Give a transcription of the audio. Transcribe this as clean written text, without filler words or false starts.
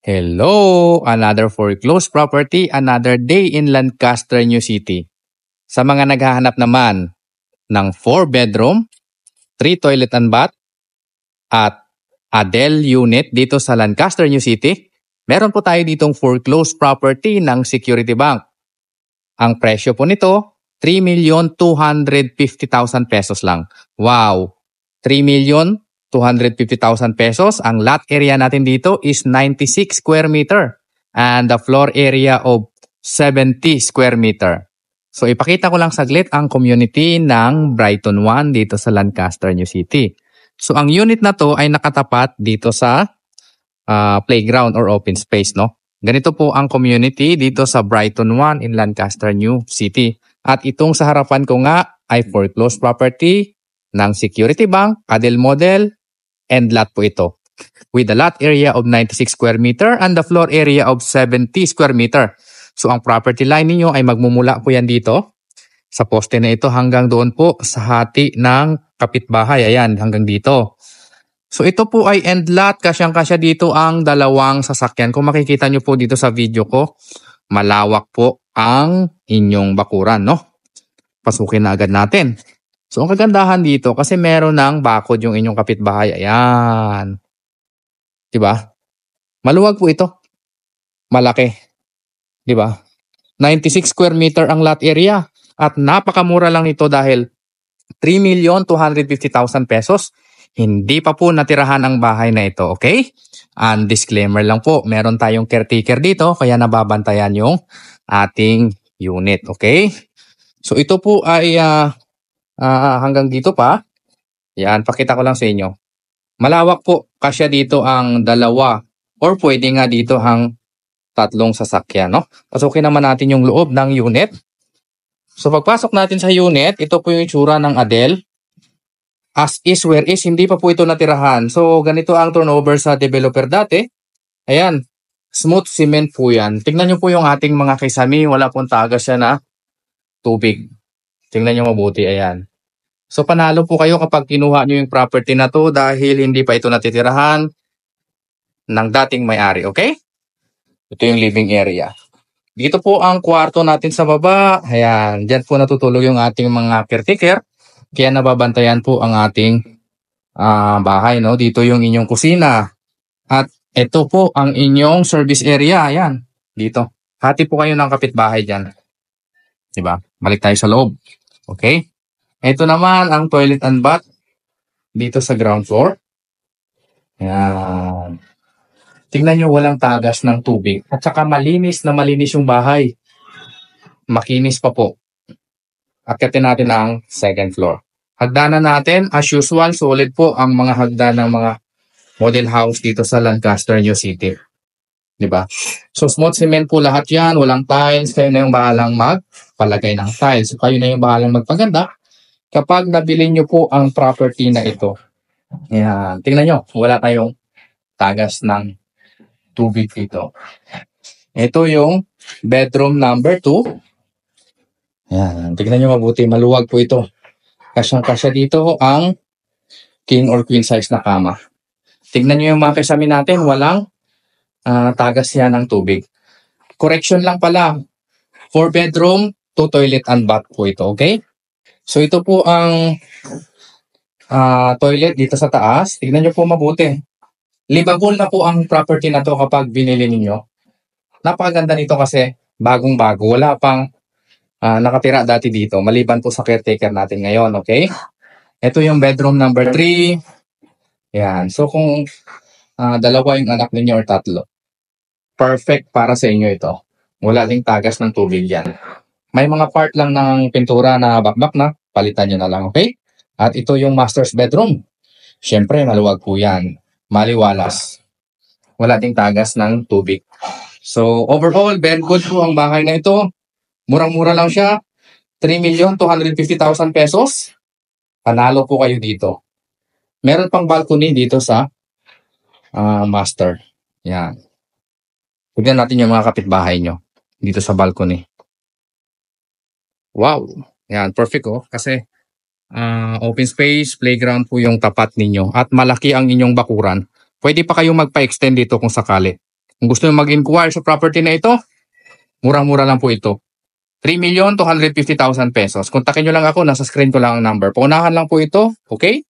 Hello! Another foreclosed property, another day in Lancaster, New City. Sa mga naghahanap naman ng 4-bedroom, 3 toilet and bath, at Adele unit dito sa Lancaster, New City, meron po tayo ditong foreclosed property ng Security Bank. Ang presyo po nito, 3,250,000 pesos lang. Wow! 3,250,000 pesos. Ang lot area natin dito is 96 square meter and the floor area of 70 square meter. So ipakita ko lang saglit ang community ng Brighton 1 dito sa Lancaster, New City. So ang unit na to ay nakatapat dito sa playground or open space, no? Ganito po ang community dito sa Brighton 1 in Lancaster, New City. At itong sa harapan ko nga ay foreclosed property ng Security Bank, Adele model, and lot po ito. With a lot area of 96 square meter and the floor area of 70 square meter. So ang property line niyo ay magmumula po yan dito sa poste na ito hanggang doon po sa hati ng kapitbahay. Ayan, hanggang dito. So ito po ay end lot, kasyang-kasya dito ang dalawang sasakyan. Kung makikita nyo po dito sa video ko, malawak po ang inyong bakuran, no? Pasukin na agad natin. So ang kagandahan dito kasi meron ng bakod yung inyong kapitbahay. Ayan. Diba? Maluwag po ito. Malaki. Diba? 96 square meter ang lot area at napakamura lang ito dahil 3,250,000 pesos. Hindi pa po natirahan ang bahay na ito, okay? And disclaimer lang po, meron tayong caretaker dito kaya nababantayan yung ating unit, okay? So ito po ay hanggang dito pa. Yan, pakita ko lang sa inyo. Malawak po, kasya dito ang dalawa or pwede nga dito ang tatlong sasakyan, no? Pasukin naman natin yung loob ng unit. So pagpasok natin sa unit, ito po yung itsura ng Adele. As is, where is, hindi pa po ito natirahan. So, ganito ang turnover sa developer dati. Ayan, smooth cement po yan. Tingnan nyo po yung ating mga kisami. Wala pong tagas siya na tubig. Tingnan nyo mabuti, ayan. So, panalo po kayo kapag kinuha nyo yung property na to dahil hindi pa ito natitirahan ng dating may-ari, okay? Ito yung living area. Dito po ang kwarto natin sa baba. Ayan, dyan po natutulog yung ating mga caretaker. Kaya nababantayan po ang ating bahay, no? Dito yung inyong kusina. At ito po ang inyong service area. Ayan, dito. Hati po kayo ng kapitbahay dyan. Diba? Balik tayo sa loob. Okay? Ito naman ang toilet and bath dito sa ground floor. Ayan. Tingnan nyo, walang tagas ng tubig. At saka malinis na malinis yung bahay. Makinis pa po. Akyatin natin ang second floor. Hagdanan natin, as usual, solid po ang mga hagdan ng mga model house dito sa Lancaster, New City. Diba? So, smooth cement po lahat yan. Walang tiles. Kayo na yung bahalang magpalagay ng tiles. So, kayo na yung bahalang magpaganda kapag nabili nyo po ang property na ito. Yan. Tingnan nyo, wala tayong tagas ng tubig dito. Ito yung bedroom number 2. Yan, tignan nyo mabuti, maluwag po ito. Kasyang-kasya dito ang king or queen size na kama. Tignan nyo yung mga kasami natin, walang tagas yan ng tubig. Correction lang pala, 4 bedroom, 2 toilet and bath po ito, okay? So ito po ang toilet dito sa taas. Tignan nyo po mabuti. Livable na po ang property na to kapag binili ninyo. Napakaganda nito kasi bagong-bago, wala pang nakatira dati dito, maliban po sa caretaker natin ngayon, okay? Ito yung bedroom number 3. Yan. So kung dalawa yung anak ninyo or tatlo, perfect para sa inyo ito. Wala ding tagas ng tubig yan. May mga part lang ng pintura na bakbak na, palitan nyo na lang, okay? At ito yung master's bedroom. Siyempre, maluwag po yan. Maliwalas. Wala ding tagas ng tubig. So overall, very good po ang bahay na ito. Murang-mura lang siya. 3,250,000 pesos. Panalo po kayo dito. Meron pang balcony dito sa master. Yan. Tignan natin yung mga kapitbahay nyo dito sa balcony. Wow. Yan, perfect oh. Kasi open space, playground po yung tapat ninyo. At malaki ang inyong bakuran. Pwede pa kayong magpa-extend dito kung sakali. Kung gusto nyo mag-inquire sa property na ito, murang-mura lang po ito. 3,250,000 pesos. Kontakin nyo lang ako, nasa screen ko lang ang number. Paunahan lang po ito, okay?